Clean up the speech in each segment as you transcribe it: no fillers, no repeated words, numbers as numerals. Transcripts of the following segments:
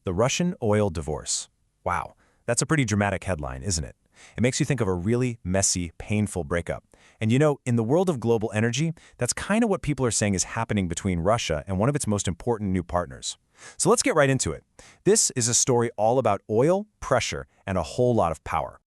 The Russian oil divorce. Wow, that's a pretty dramatic headline, isn't it? It makes you think of a really messy, painful breakup. And you know, in the world of global energy, that's kind of what people are saying is happening between Russia and one of its most important new partners. So let's get right into it. This is a story all about oil, pressure, and a whole lot of power.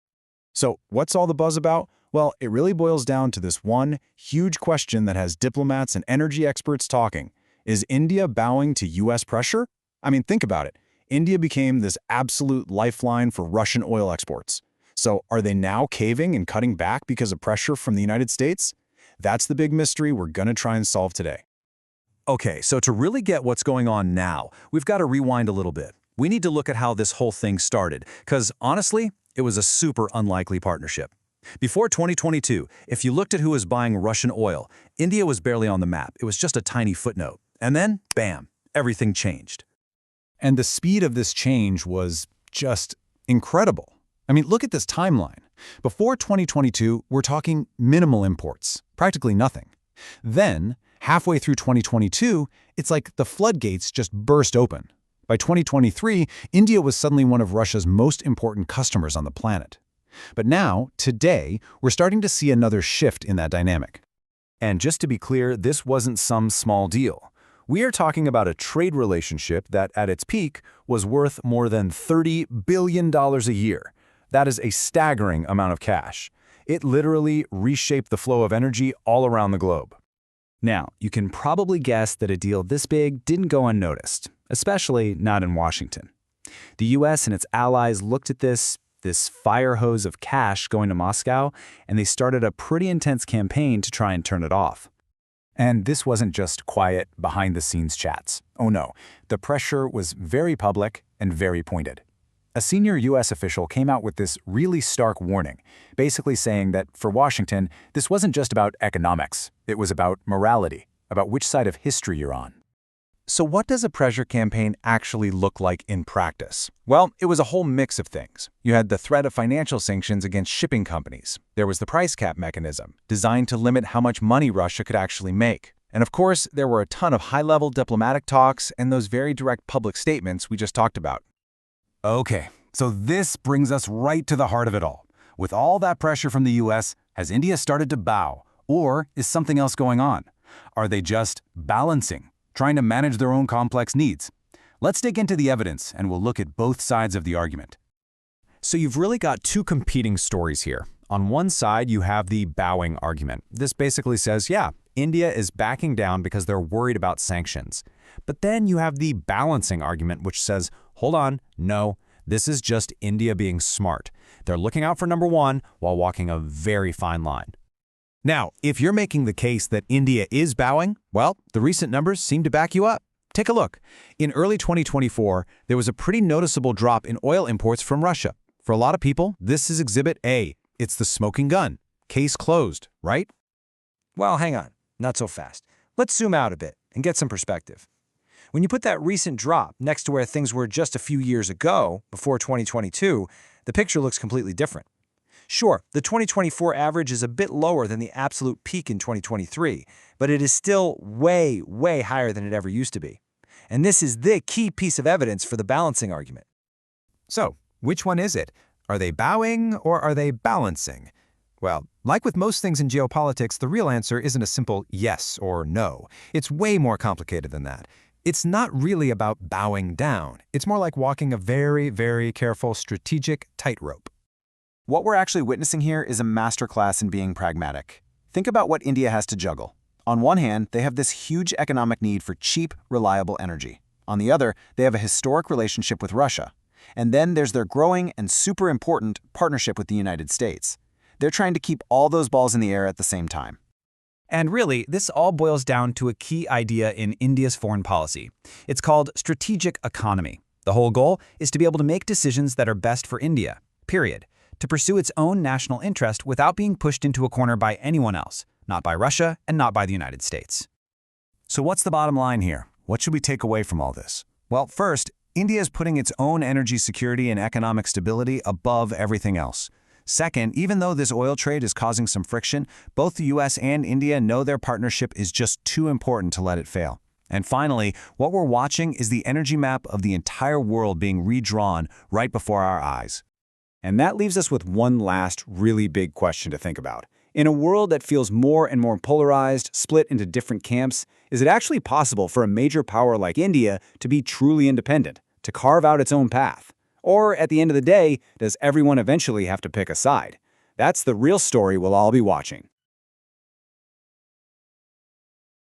So what's all the buzz about? Well, it really boils down to this one huge question that has diplomats and energy experts talking. Is India bowing to U.S. pressure? I mean, think about it. India became this absolute lifeline for Russian oil exports. So are they now caving and cutting back because of pressure from the United States? That's the big mystery we're going to try and solve today. Okay, so to really get what's going on now, we've got to rewind a little bit. We need to look at how this whole thing started, because honestly, it was a super unlikely partnership. Before 2022, if you looked at who was buying Russian oil, India was barely on the map. It was just a tiny footnote. And then, bam, everything changed. And the speed of this change was just incredible. I mean, look at this timeline. Before 2022, we're talking minimal imports, practically nothing. Then, halfway through 2022, it's like the floodgates just burst open. By 2023, India was suddenly one of Russia's most important customers on the planet. But now, today, we're starting to see another shift in that dynamic. And just to be clear, this wasn't some small deal. We are talking about a trade relationship that, at its peak, was worth more than $30 billion a year. That is a staggering amount of cash. It literally reshaped the flow of energy all around the globe. Now, you can probably guess that a deal this big didn't go unnoticed, especially not in Washington. The US and its allies looked at this fire hose of cash going to Moscow, and they started a pretty intense campaign to try and turn it off. And this wasn't just quiet, behind-the-scenes chats. Oh no, the pressure was very public and very pointed. A senior U.S. official came out with this really stark warning, basically saying that for Washington, this wasn't just about economics. It was about morality, about which side of history you're on. So what does a pressure campaign actually look like in practice? Well, it was a whole mix of things. You had the threat of financial sanctions against shipping companies. There was the price cap mechanism, designed to limit how much money Russia could actually make. And of course, there were a ton of high-level diplomatic talks and those very direct public statements we just talked about. Okay, so this brings us right to the heart of it all. With all that pressure from the US, has India started to bow? Or is something else going on? Are they just balancing, trying to manage their own complex needs? Let's dig into the evidence, and we'll look at both sides of the argument. So you've really got two competing stories here. On one side, you have the bowing argument. This basically says, yeah, India is backing down because they're worried about sanctions. But then you have the balancing argument, which says, hold on, no, this is just India being smart. They're looking out for number one while walking a very fine line. Now, if you're making the case that India is bowing, well, the recent numbers seem to back you up. Take a look. In early 2024, there was a pretty noticeable drop in oil imports from Russia. For a lot of people, this is Exhibit A. It's the smoking gun. Case closed, right? Well, hang on. Not so fast. Let's zoom out a bit and get some perspective. When you put that recent drop next to where things were just a few years ago, before 2022, the picture looks completely different. Sure, the 2024 average is a bit lower than the absolute peak in 2023, but it is still way, way higher than it ever used to be. And this is the key piece of evidence for the balancing argument. So, which one is it? Are they bowing or are they balancing? Well, like with most things in geopolitics, the real answer isn't a simple yes or no. It's way more complicated than that. It's not really about bowing down. It's more like walking a very, very careful, strategic tightrope. What we're actually witnessing here is a masterclass in being pragmatic. Think about what India has to juggle. On one hand, they have this huge economic need for cheap, reliable energy. On the other, they have a historic relationship with Russia. And then there's their growing and super important partnership with the United States. They're trying to keep all those balls in the air at the same time. And really, this all boils down to a key idea in India's foreign policy. It's called strategic economy. The whole goal is to be able to make decisions that are best for India, period. To pursue its own national interest without being pushed into a corner by anyone else, not by Russia and not by the United States. So what's the bottom line here? What should we take away from all this? Well, first, India is putting its own energy security and economic stability above everything else. Second, even though this oil trade is causing some friction, both the US and India know their partnership is just too important to let it fail. And finally, what we're watching is the energy map of the entire world being redrawn right before our eyes. And that leaves us with one last really big question to think about. In a world that feels more and more polarized, split into different camps, is it actually possible for a major power like India to be truly independent, to carve out its own path? Or, at the end of the day, does everyone eventually have to pick a side? That's the real story we'll all be watching.